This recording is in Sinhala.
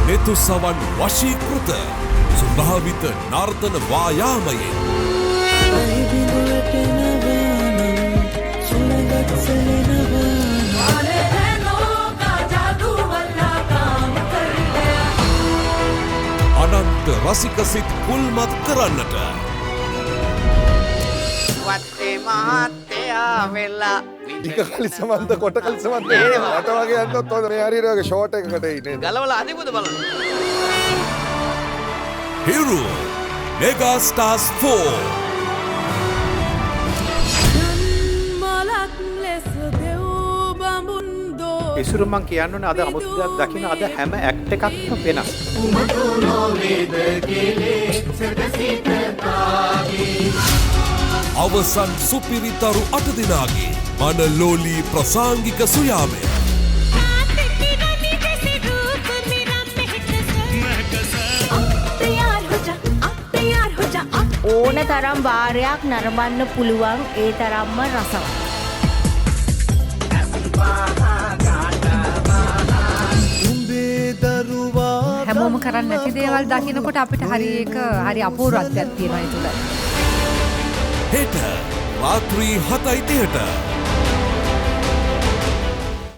नेतु सवन वशीकृत सुभावित नर्तन वायामये अनंत रसिक सित कुलमत करන්නට වත්තේ මහත්තයා වෙලා ටික කලිසමන්ත කොට කලිසමන්ත වට වගේ යන්නත් හොඳ මේ හරියට වගේ ෂෝට් එකකට ඉන්නේ ගලවලා අදිමුද බලන්න Hero Mega Stars 4 ඉසුරු මං කියන්න ඕනේ අද අමුතුදයක් දකින්න අද හැම ඇක්ට් එකක්ම වෙනස්. අවසන් සුපිරිතරු 8 දිනාගේ මනලෝලී ප්‍රසාංගික සුයාමය ඕන තරම් වාරයක් නරඹන්න පුළුවන් ඒ තරම්ම රසවත්. හැමෝම කරන්නේ නැති දේවල් දකිනකොට අපිට හරි අපූර්වත්වයක් තියෙනවා ඒ තුළ. හෙට රාත්‍රී 7:30ට